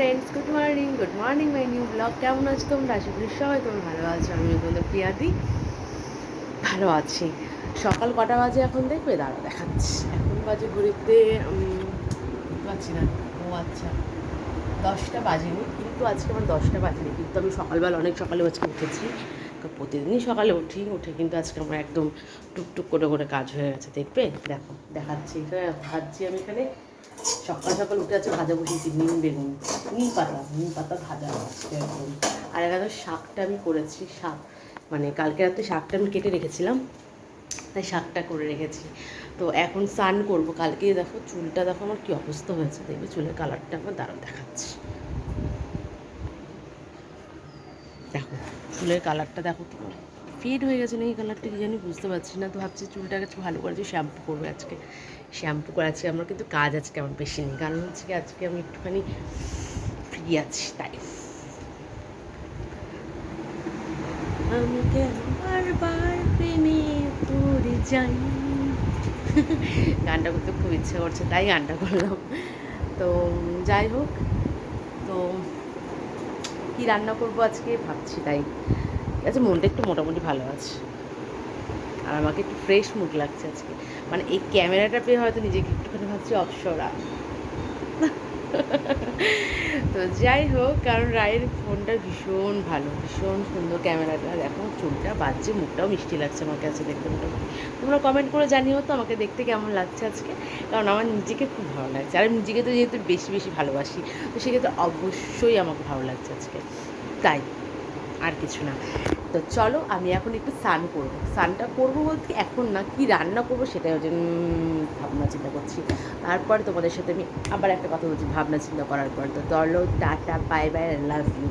Friends, good morning my new blog. কেমন আছো তোমরা? আশা করি সবাই তোমরা ভালো আছো। আমি তোমাদের প্রিয়াদি ভালো আছি। সকাল কটা বাজে এখন দেখবে? দাঁড়া দেখাচ্ছি। এখন বাজে ঘড়িতে পাচ্ছি না। ও আচ্ছা, 10টা বাজেনি, কিন্তু আজকে আমার 10টা বাজেনি, কিন্তু আমি সকালবেলা অনেক সকালে আজকে উঠেছি। প্রতিদিনই সকালে উঠে কিন্তু আজকে আমার একদম টুকটুক করে করে কাজ হয়ে গেছে। দেখবে, দেখো দেখাচ্ছি। এখানে ভাজছি আমি, এখানে সকাল সকাল উঠে আছে ভাজা বসিয়েছি নিম পাতা ভাজা আজকে একদম। আর এখানে শাকটা আমি করেছি, শাক মানে কালকে রাতে শাকটা আমি কেটে রেখেছিলাম, তাই শাকটা করে রেখেছি। তো এখন স্নান করবো। কালকে দেখো চুলটা, দেখো আমার কী অবস্থা হয়েছে, দেখবে চুলের কালারটা আমার দারুণ দেখাচ্ছি। দেখো চুলের কালারটা দেখো, ফেড হয়ে গেছে নাকি কালারটা, কি জানি বুঝতে পারছি না। তো ভাবছি চুলটাকে একটু ভালো করে শ্যাম্পু করবো আজকে। শ্যাম্পু করে আজকে আমার কিন্তু কাজ আজকে আমার বেশি নেই, কারণ হচ্ছে কি আজকে আমি একটুখানি ফ্রি আছি, তাই। আমি কেন বারবার প্রেমে পড়ে যাই, গানটা করতে খুব ইচ্ছে করছে, তাই গানটা করলাম। তো যাই হোক, তো কী রান্না করবো আজকে ভাবছি, তাই আচ্ছা মনটা একটু মোটামুটি ভালো আছে, আর আমাকে একটু ফ্রেশ মুড লাগছে আজকে। মানে এই ক্যামেরাটা পেয়ে হয়তো নিজেকে একটুখানি ভাবছি অপসরা। তো যাই হোক, কারণ রায়ের ফোনটা ভীষণ ভালো, ভীষণ সুন্দর ক্যামেরাটা। দেখো চুলটা বাজছে, মুখটাও মিষ্টি লাগছে আমার কাছে দেখতে মোটামুটি। তোমরা কমেন্ট করে জানিও তো আমাকে দেখতে কেমন লাগছে আজকে, কারণ আমার নিজেকে খুব ভালো লাগছে। আর আমি নিজেকে তো যেহেতু বেশি বেশি ভালোবাসি, তো সেক্ষেত্রে অবশ্যই আমাকে ভালো লাগছে আজকে, তাই আর কিছু না। তো চলো আমি এখন একটু স্নান করবো। স্নানটা করবো বলতে এখন না, কি রান্না করবো সেটাই হচ্ছে ভাবনা চিন্তা করছি। তারপর তোমাদের সাথে আমি আবার একটা কথা বলছি ভাবনা চিন্তা করার পর। তো চলো, ta-ta, bye bye, love you.